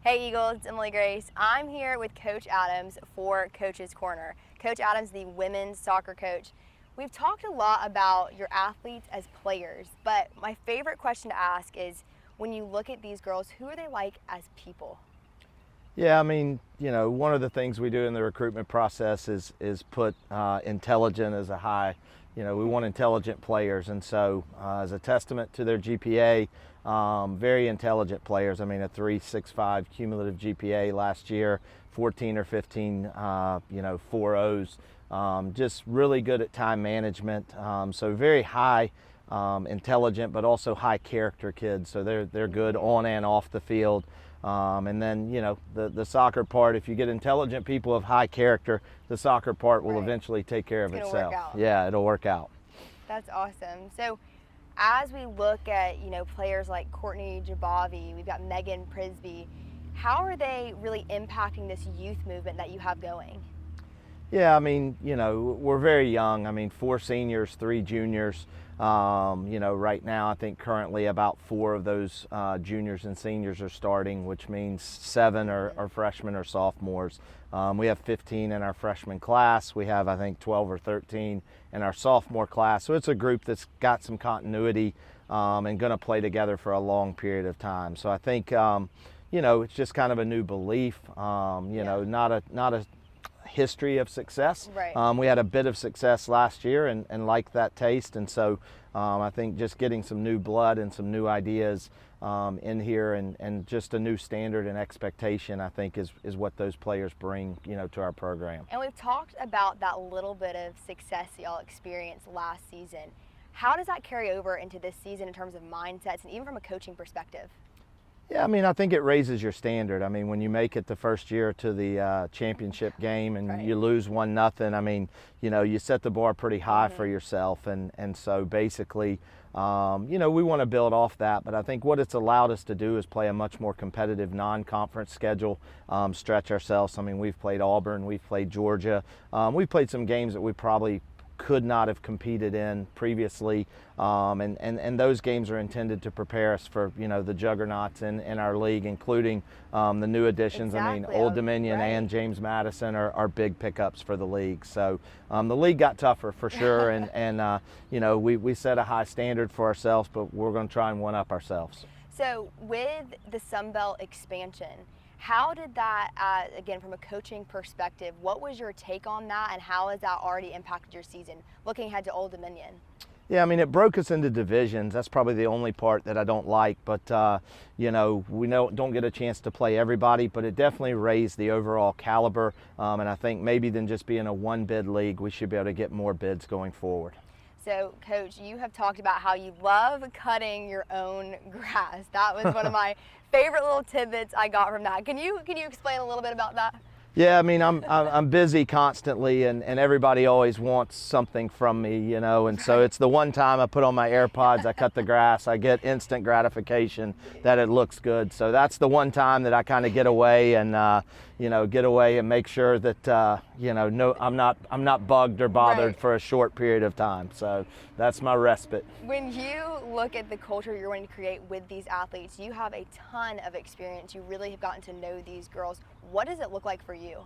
Hey Eagles, it's Emily Grace. I'm here with Coach Adams for Coach's Corner. Coach Adams, the women's soccer coach. We've talked a lot about your athletes as players, but my favorite question to ask is, when you look at these girls, who are they like as people? Yeah, I mean, one of the things we do in the recruitment process is put intelligent as a high. We want intelligent players, and so as a testament to their GPA, very intelligent players. I mean, a 3.65 cumulative GPA last year, 14 or 15, 4.0s. Just really good at time management. So very high intelligent, but also high character kids. So they're good on and off the field. And then, the soccer part, if you get intelligent people of high character, the soccer part will eventually take care of itself. Work out. Yeah, it'll work out. That's awesome. So as we look at, players like Courtney Jabavi, we've got Megan Prisby, how are they really impacting this youth movement that you have going? Yeah, I mean, we're very young. I mean, 4 seniors, 3 juniors. Right now, I think currently about 4 of those juniors and seniors are starting, which means 7 are freshmen or sophomores. We have 15 in our freshman class. We have, I think, 12 or 13 in our sophomore class. So it's a group that's got some continuity and going to play together for a long period of time. So I think, it's just kind of a new belief, not a history of success. Right. We had a bit of success last year and liked that taste, and so I think just getting some new blood and some new ideas in here and just a new standard and expectation, I think is what those players bring to our program. And we've talked about that little bit of success y'all experienced last season. How does that carry over into this season in terms of mindsets and even from a coaching perspective? Yeah, I mean, I think it raises your standard. I mean, when you make it the first year to the championship game and you lose 1-0, I mean, you set the bar pretty high for yourself. And so basically, we want to build off that. But I think what it's allowed us to do is play a much more competitive non-conference schedule, stretch ourselves. I mean, we've played Auburn, we've played Georgia. We've played some games that we probably could not have competed in previously, and those games are intended to prepare us for the juggernauts in our league, including the new additions. Exactly. I mean, Old Dominion and James Madison are big pickups for the league. So the league got tougher for sure, and we set a high standard for ourselves, but we're going to try and one up ourselves. So with the Sun Belt expansion, how did that, again, from a coaching perspective, what was your take on that, and how has that already impacted your season, looking ahead to Old Dominion? Yeah, I mean, it broke us into divisions. That's probably the only part that I don't like, but, we don't get a chance to play everybody, but it definitely raised the overall caliber, and I think maybe than just being a one-bid league, we should be able to get more bids going forward. So, Coach, you have talked about how you love cutting your own grass. That was one of my favorite little tidbits I got from that. Can you explain a little bit about that? Yeah, I mean, I'm busy constantly, and everybody always wants something from me, and so it's the one time I put on my AirPods, I cut the grass, I get instant gratification that it looks good. So that's the one time that I kind of get away and make sure that no, I'm not bugged or bothered for a short period of time. So that's my respite. When you look at the culture you're wanting to create with these athletes, you have a ton of experience. You really have gotten to know these girls. What does it look like for you?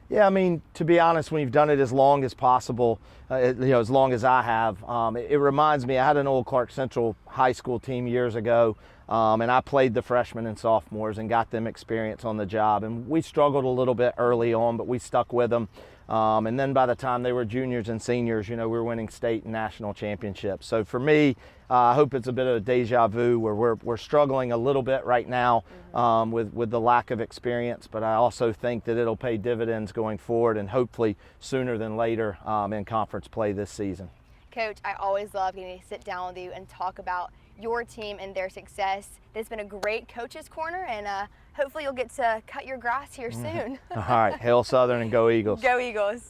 Yeah, I mean, to be honest, when you've done it as long as possible, as long as I have, it reminds me, I had an old Clark Central high school team years ago, and I played the freshmen and sophomores and got them experience on the job. And we struggled a little bit early on, but we stuck with them. And then by the time they were juniors and seniors, we were winning state and national championships. So for me, I hope it's a bit of a deja vu where we're struggling a little bit right now with the lack of experience, but I also think that it'll pay dividends going forward and hopefully sooner than later in conference play this season. Coach, I always love getting to sit down with you and talk about your team and their success. This has been a great Coach's Corner, and hopefully you'll get to cut your grass here soon. All right, hail Southern and go Eagles. Go Eagles.